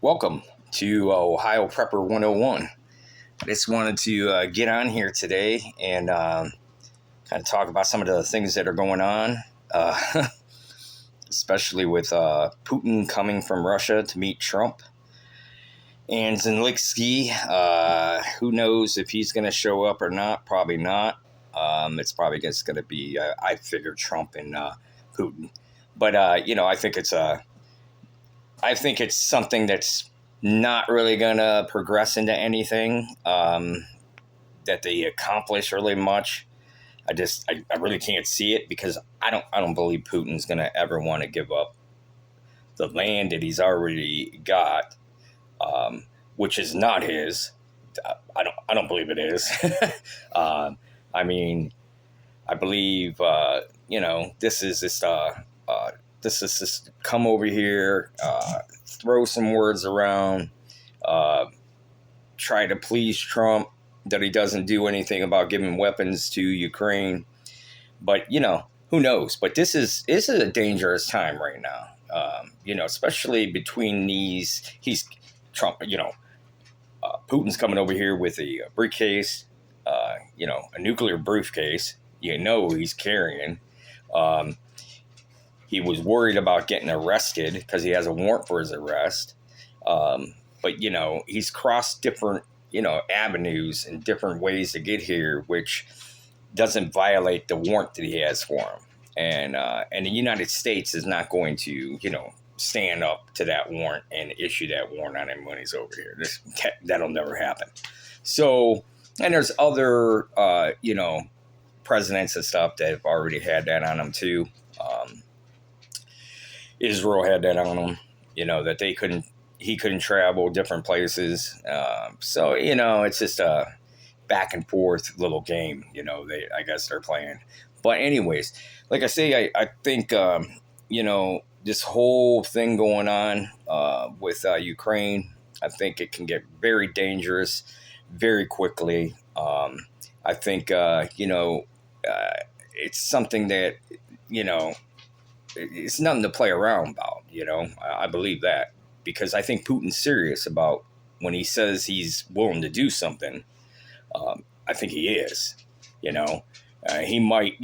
Welcome to Ohio Prepper 101. I just wanted to get on here today and kind of talk about some of the things that are going on, especially with Putin coming from Russia to meet Trump. And Zelensky, who knows if he's going to show up or not? Probably not. It's probably just going to be, I figure, Trump and Putin. But I think it's something that's not really going to progress into anything that they accomplish really much. I really can't see it because I don't believe Putin's going to ever want to give up the land that he's already got, which is not his. I don't believe it is. I mean, I believe this is just come over here, throw some words around, try to please Trump that he doesn't do anything about giving weapons to Ukraine. But, who knows? But this is a dangerous time right now, especially between he's Trump, Putin's coming over here with a briefcase, a nuclear briefcase, he's carrying. He was worried about getting arrested because he has a warrant for his arrest. But, he's crossed different, avenues and different ways to get here, which doesn't violate the warrant that he has for him. And the United States is not going to, stand up to that warrant and issue that warrant on him when he's over here. That'll never happen. So, and there's other, presidents and stuff that have already had that on them too. Israel had that on them, that he couldn't travel different places. So, it's just a back and forth little game, I guess they're playing. But anyways, like I say, I think, this whole thing going on with Ukraine, I think it can get very dangerous very quickly. I think, it's something that, it's nothing to play around about, I believe that, because I think Putin's serious about when he says he's willing to do something. I think he is, he might,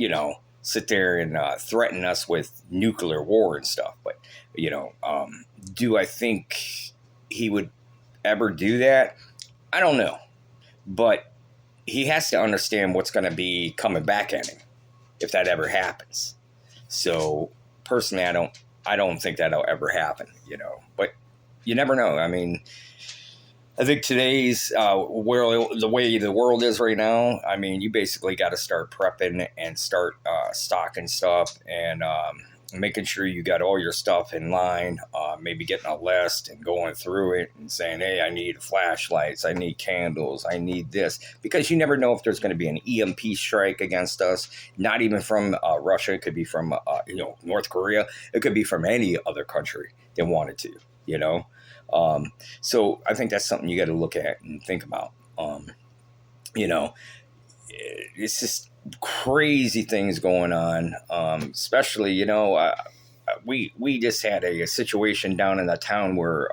sit there and threaten us with nuclear war and stuff. But, do I think he would ever do that? I don't know. But he has to understand what's going to be coming back at him if that ever happens. So personally, I don't think that'll ever happen, but you never know. I mean, I think today's the way the world is right now, I mean, you basically got to start prepping and start stocking stuff and making sure you got all your stuff in line, maybe getting a list and going through it and saying, hey, I need flashlights, I need candles, I need this, because you never know if there's going to be an EMP strike against us, not even from Russia. It could be from, North Korea. It could be from any other country that wanted to, so I think that's something you got to look at and think about. It's just crazy things going on, especially, we just had a situation down in the town where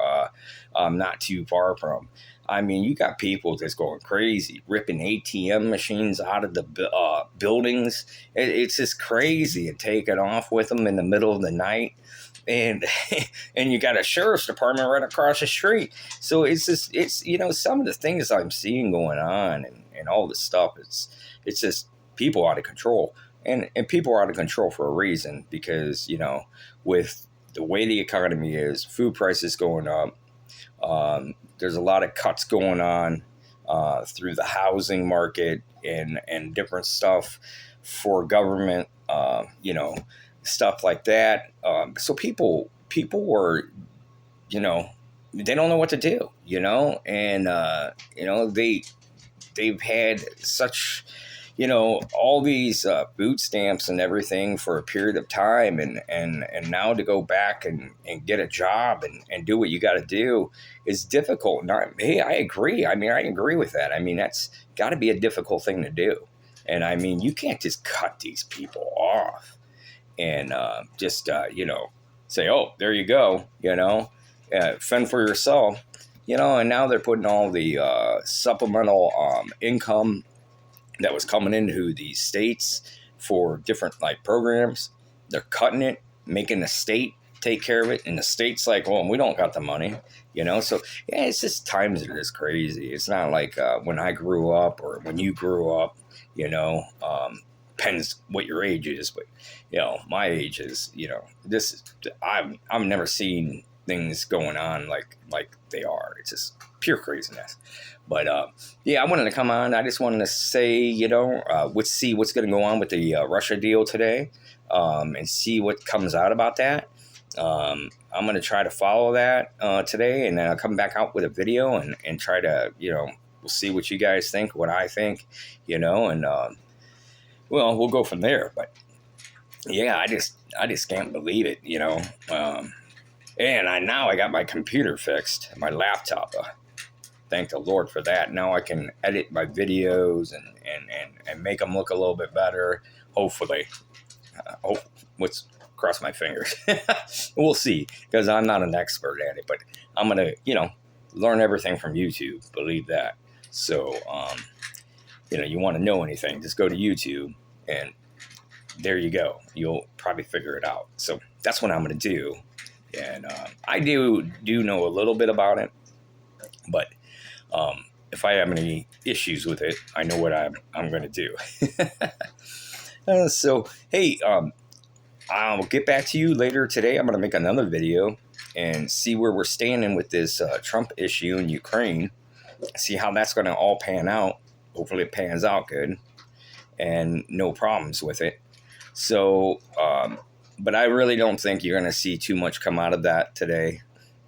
not too far from. I mean, you got people that's going crazy, ripping ATM machines out of the buildings. It's just crazy, and taking off with them in the middle of the night. And you got a sheriff's department right across the street. So it's some of the things I'm seeing going on and all this stuff. It's just people out of control, and people are out of control for a reason, because, with the way the economy is, food prices going up, there's a lot of cuts going on through the housing market and different stuff for government, stuff like that. So people were, they don't know what to do, and, they've had such, all these food stamps and everything for a period of time. And now to go back and get a job and do what you got to do is difficult. Hey, I agree. I mean, I agree with that. I mean, that's got to be a difficult thing to do. And I mean, you can't just cut these people off and say, oh, there you go, fend for yourself, and now they're putting all the supplemental income that was coming into these states for different like programs. They're cutting it, making the state take care of it, and the state's like, well, we don't got the money, so yeah, it's just times are just crazy. It's not like when I grew up or when you grew up, depends what your age is, but my age is, this is, I've never seen things going on like they are. It's just pure craziness. But yeah, I wanted to come on. I just wanted to say, let's see what's going to go on with the Russia deal today, and see what comes out about that. I'm going to try to follow that today, and then I'll come back out with a video and try to, we'll see what you guys think, what I think, and well, we'll go from there. But yeah, I just can't believe it, and now I got my computer fixed, my laptop. Thank the Lord for that. Now I can edit my videos and make them look a little bit better. Hopefully. Let's cross my fingers. We'll see, because I'm not an expert at it, but I'm going to, learn everything from YouTube. Believe that. So, you want to know anything, just go to YouTube, and there you go. You'll probably figure it out. So that's what I'm going to do. And I do know a little bit about it, but if I have any issues with it, I know what I'm going to do. So, hey, I'll get back to you later today. I'm going to make another video and see where we're standing with this Trump issue in Ukraine. See how that's going to all pan out. Hopefully it pans out good and no problems with it. So, but I really don't think you're going to see too much come out of that today.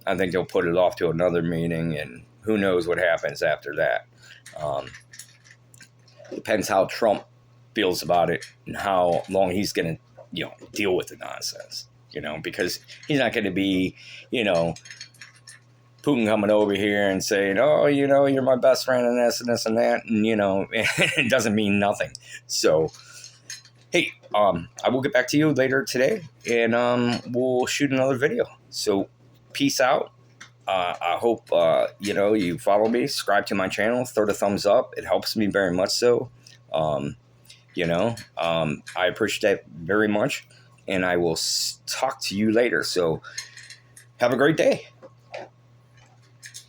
I think they'll put it off to another meeting, and who knows what happens after that. Depends how Trump feels about it and how long he's going to, deal with the nonsense, because he's not going to be, Putin coming over here and saying, oh, you're my best friend and this and this and that. And, it doesn't mean nothing. So, hey, I will get back to you later today, and we'll shoot another video. So peace out. I hope, you follow me, subscribe to my channel, throw the thumbs up. It helps me very much so. I appreciate that very much, and I will talk to you later. So have a great day.